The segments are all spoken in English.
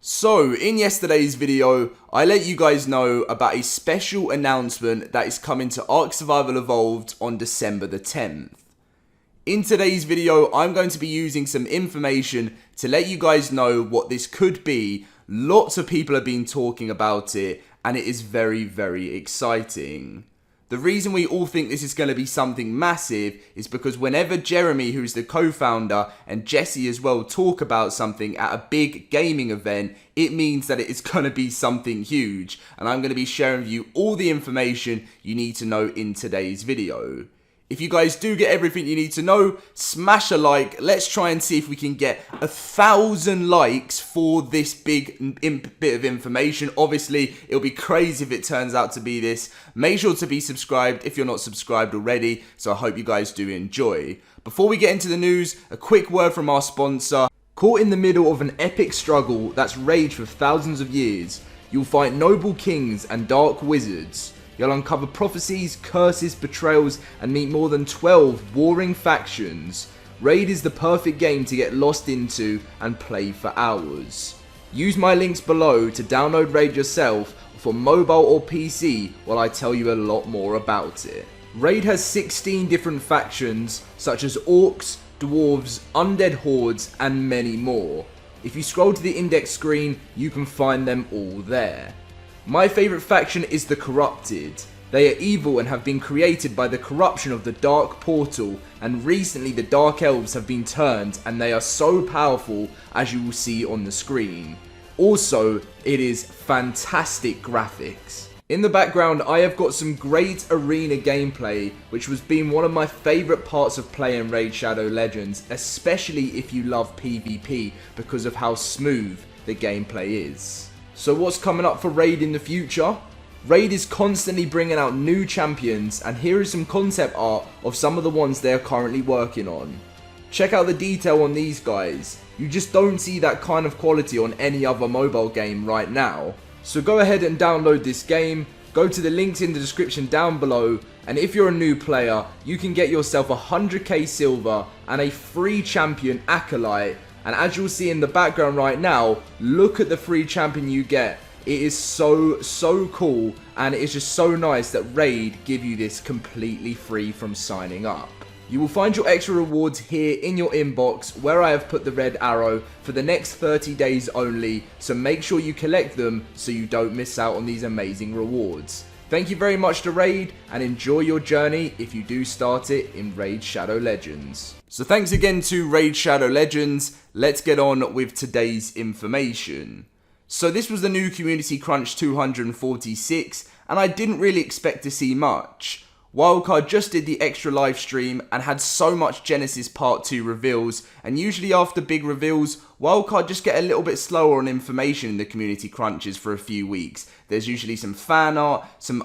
So, in yesterday's video, I let you guys know about a special announcement that is coming to ARK Survival Evolved on December the 10th. In today's video, I'm going to be using some information to let you guys know what this could be. Lots of people have been talking about it, and it is very, very exciting. The reason we all think this is going to be something massive is because whenever Jeremy, who's the co-founder, and Jesse as well talk about something at a big gaming event, it means that it is going to be something huge. And I'm going to be sharing with you all the information you need to know in today's video. If you guys do get everything you need to know, smash a like. Let's try and see if we can get 1,000 likes for this big bit of information. Obviously, it'll be crazy if it turns out to be this. Make sure to be subscribed if you're not subscribed already. So I hope you guys do enjoy. Before we get into the news, a quick word from our sponsor. Caught in the middle of an epic struggle that's raged for thousands of years, you'll fight noble kings and dark wizards. You'll uncover prophecies, curses, betrayals, and meet more than 12 warring factions. Raid is the perfect game to get lost into and play for hours. Use my links below to download Raid yourself for mobile or PC while I tell you a lot more about it. Raid has 16 different factions such as orcs, dwarves, undead hordes, and many more. If you scroll to the index screen, you can find them all there. My favourite faction is the Corrupted. They are evil and have been created by the corruption of the Dark Portal, and recently the Dark Elves have been turned and they are so powerful as you will see on the screen. Also, it is fantastic graphics. In the background I have got some great arena gameplay, which has been one of my favourite parts of playing Raid Shadow Legends, especially if you love PvP because of how smooth the gameplay is. So what's coming up for Raid in the future? Raid is constantly bringing out new champions, and here is some concept art of some of the ones they are currently working on. Check out the detail on these guys. You just don't see that kind of quality on any other mobile game right now. So go ahead and download this game, go to the links in the description down below, and if you're a new player, you can get yourself 100k silver and a free champion Acolyte. And as you'll see in the background right now, look at the free champion you get. It is so cool, and it is just so nice that Raid give you this completely free from signing up. You will find your extra rewards here in your inbox where I have put the red arrow for the next 30 days only, so make sure you collect them so you don't miss out on these amazing rewards. Thank you very much to Raid, and enjoy your journey if you do start it in Raid Shadow Legends. So thanks again to Raid Shadow Legends. Let's get on with today's information. So this was the new Community Crunch 246, and I didn't really expect to see much. Wildcard just did the extra live stream and had so much Genesis Part 2 reveals, and usually after big reveals, Wildcard just get a little bit slower on information in the community crunches for a few weeks. There's usually some fan art, some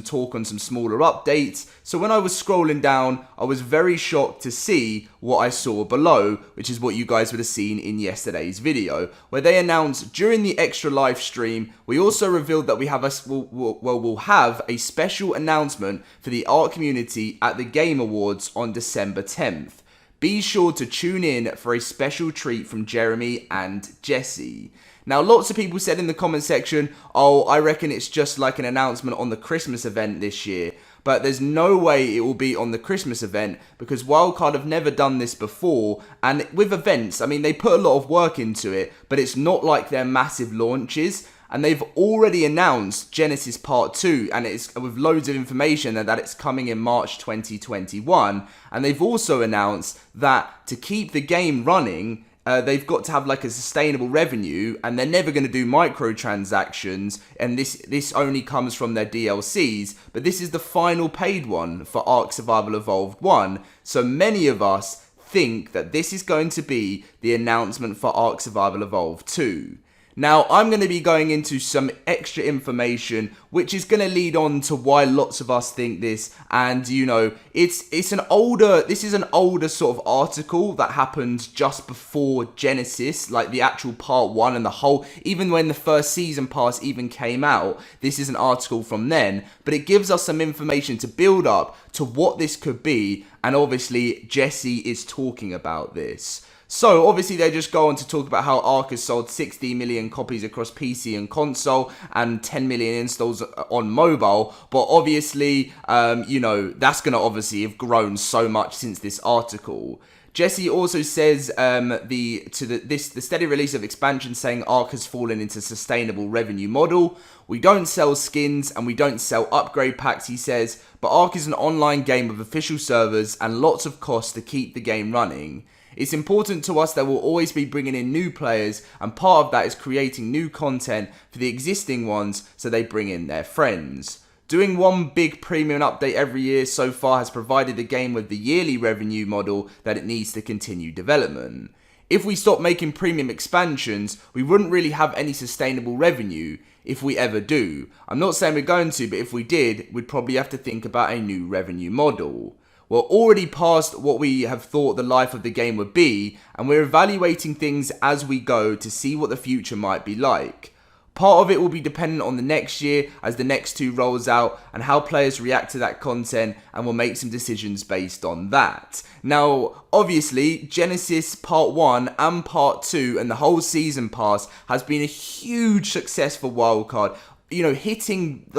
talk on some smaller updates. So when I was scrolling down, I was very shocked to see what I saw below, which is what you guys would have seen in yesterday's video, where they announced during the extra live stream, we also revealed that we'll have a special announcement for the ARK community at the Game Awards on December 10th. Be sure to tune in for a special treat from Jeremy and Jesse. Now, lots of people said in the comment section, oh, I reckon it's just like an announcement on the Christmas event this year. But there's no way it will be on the Christmas event because Wildcard have never done this before. And with events, I mean, they put a lot of work into it, but it's not like their massive launches. And they've already announced Genesis Part 2, and it's with loads of information that it's coming in March 2021. And they've also announced that to keep the game running, they've got to have like a sustainable revenue, and they're never going to do microtransactions, and this only comes from their DLCs, but this is the final paid one for ARK Survival Evolved 1, so many of us think that this is going to be the announcement for ARK Survival Evolved 2. Now, I'm going to be going into some extra information, which is going to lead on to why lots of us think this. And, you know, this is an older sort of article that happened just before Genesis, like the actual part 1 and the whole, even when the first season pass even came out, this is an article from then. But it gives us some information to build up to what this could be. And obviously, Jesse is talking about this. So, obviously, they just go on to talk about how ARK has sold 60 million copies across PC and console and 10 million installs on mobile. But obviously, that's going to obviously have grown so much since this article. Jesse also says the steady release of expansions, saying ARK has fallen into sustainable revenue model. We don't sell skins and we don't sell upgrade packs, he says, but ARK is an online game with official servers and lots of costs to keep the game running. It's important to us that we'll always be bringing in new players, and part of that is creating new content for the existing ones so they bring in their friends. Doing one big premium update every year so far has provided the game with the yearly revenue model that it needs to continue development. If we stop making premium expansions, we wouldn't really have any sustainable revenue, if we ever do. I'm not saying we're going to, but if we did, we'd probably have to think about a new revenue model. We're already past what we have thought the life of the game would be, and we're evaluating things as we go to see what the future might be like. Part of it will be dependent on the next year as the next 2 rolls out and how players react to that content, and we'll make some decisions based on that. Now, obviously, Genesis Part 1 and Part 2 and the whole Season Pass has been a huge success for Wildcard. Hitting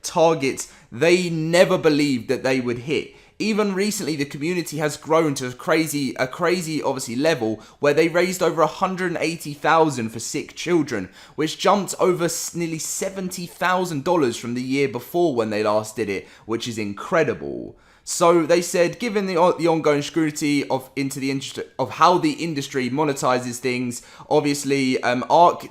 targets they never believed that they would hit. Even recently, the community has grown to a crazy obviously level where they raised over 180,000 for sick children, which jumped over nearly $70,000 from the year before when they last did it, which is incredible. So they said, given the ongoing scrutiny of how the industry monetizes things, obviously ARK.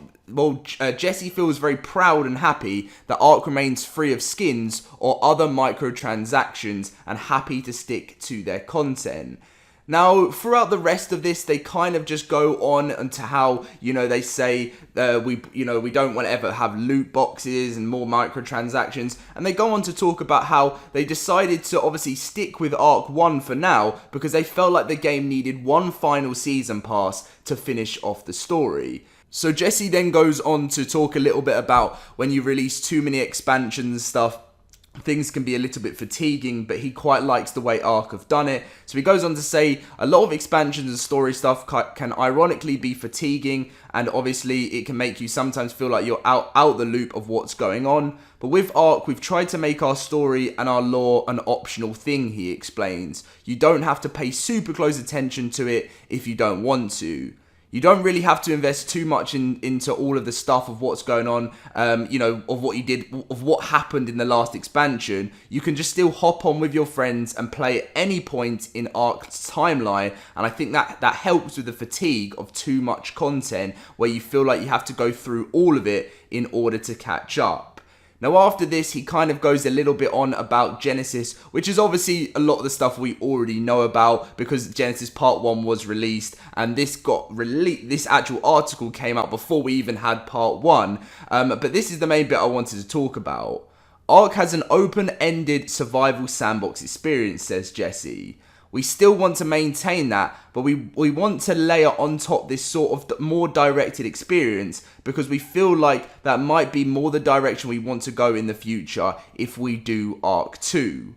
Jesse feels very proud and happy that ARK remains free of skins or other microtransactions and happy to stick to their content. Now, throughout the rest of this, they kind of just go on into how, they say we don't want to ever have loot boxes and more microtransactions. And they go on to talk about how they decided to obviously stick with ARK 1 for now because they felt like the game needed one final season pass to finish off the story. So Jesse then goes on to talk a little bit about when you release too many expansions and stuff, things can be a little bit fatiguing, but he quite likes the way ARK have done it. So he goes on to say a lot of expansions and story stuff can ironically be fatiguing, and obviously it can make you sometimes feel like you're out the loop of what's going on. But with ARK, we've tried to make our story and our lore an optional thing, he explains. You don't have to pay super close attention to it if you don't want to. You don't really have to invest too much into all of the stuff of what's going on, of what you did, of what happened in the last expansion. You can just still hop on with your friends and play at any point in ARK's timeline. And I think that helps with the fatigue of too much content where you feel like you have to go through all of it in order to catch up. Now after this, he kind of goes a little bit on about Genesis, which is obviously a lot of the stuff we already know about because Genesis Part 1 was released and this actual article came out before we even had Part 1. But this is the main bit I wanted to talk about. ARK has an open-ended survival sandbox experience, says Jesse. We still want to maintain that, but we want to layer on top this sort of more directed experience because we feel like that might be more the direction we want to go in the future if we do ARK 2.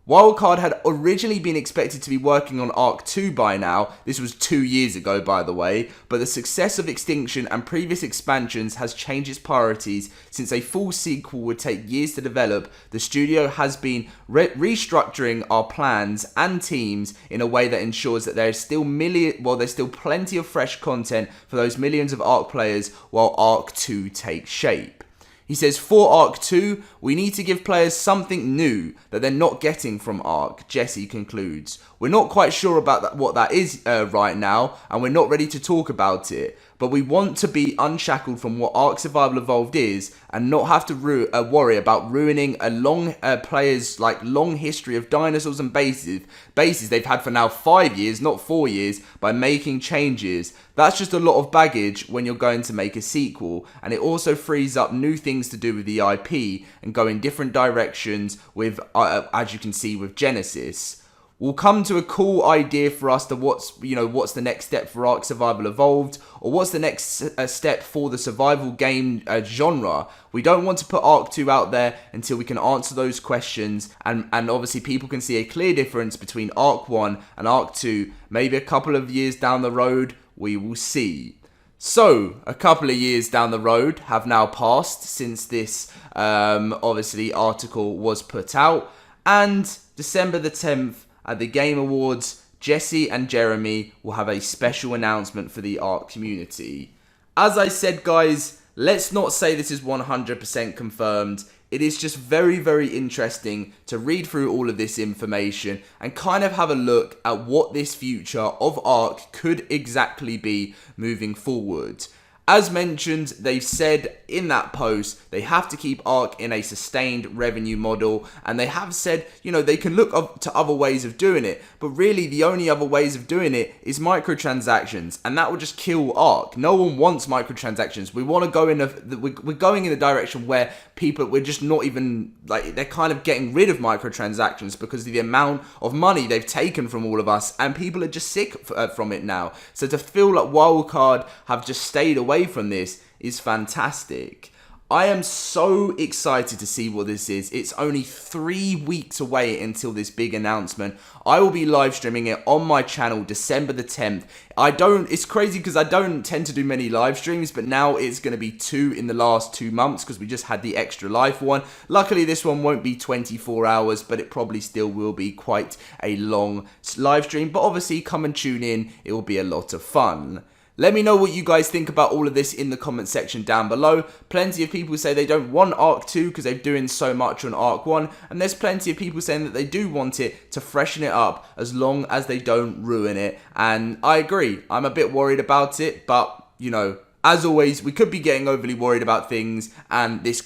Wildcard had originally been expected to be working on ARK 2 by now. This was 2 years ago, by the way, but the success of Extinction and previous expansions has changed its priorities. Since a full sequel would take years to develop, the studio has been restructuring our plans and teams in a way that ensures that there's still plenty of fresh content for those millions of ARK players while ARK 2 takes shape. He says, for ARK 2, we need to give players something new that they're not getting from ARK, Jesse concludes. We're not quite sure about what that is right now, and we're not ready to talk about it. But we want to be unshackled from what ARK Survival Evolved is and not have to worry about ruining a player's long history of dinosaurs and bases they've had for now 5 years, not 4 years, by making changes. That's just a lot of baggage when you're going to make a sequel, and it also frees up new things to do with the IP and go in different directions with, as you can see with Genesis. We'll come to a cool idea for us to what's the next step for ARK Survival Evolved, or what's the next step for the survival game genre. We don't want to put ARK 2 out there until we can answer those questions, and obviously people can see a clear difference between ARK 1 and ARK 2. Maybe a couple of years down the road, we will see. So, a couple of years down the road have now passed since this, obviously, article was put out. And December the 10th, at the Game Awards, Jesse and Jeremy will have a special announcement for the ARK community. As I said, guys, let's not say this is 100% confirmed. It is just very, very interesting to read through all of this information and kind of have a look at what this future of ARK could exactly be moving forward. As mentioned, they've said in that post they have to keep ARK in a sustained revenue model, and they have said, you know, they can look up to other ways of doing it, but really the only other ways of doing it is microtransactions, and that will just kill ARK. No one wants microtransactions. We want to go in we're going in the direction where we're just not even, like, they're kind of getting rid of microtransactions because of the amount of money they've taken from all of us, and people are just sick from it now. So to feel like Wildcard have just stayed away from this is fantastic. I am so excited to see what this is. It's only 3 weeks away until this big announcement. I will be live streaming it on my channel December the 10th. It's crazy because I don't tend to do many live streams, but now it's going to be 2 in the last 2 months because we just had the extra life one. Luckily, this one won't be 24 hours, but it probably still will be quite a long live stream. But obviously, come and tune in. It will be a lot of fun. Let me know what you guys think about all of this in the comment section down below. Plenty of people say they don't want ARK 2 because they're doing so much on ARK 1. And there's plenty of people saying that they do want it to freshen it up as long as they don't ruin it. And I agree. I'm a bit worried about it. But, you know, as always, we could be getting overly worried about things. And this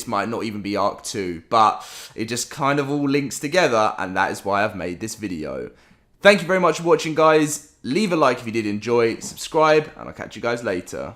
might not even be ARK 2. But it just kind of all links together. And that is why I've made this video. Thank you very much for watching, guys. Leave a like if you did enjoy, subscribe, and I'll catch you guys later.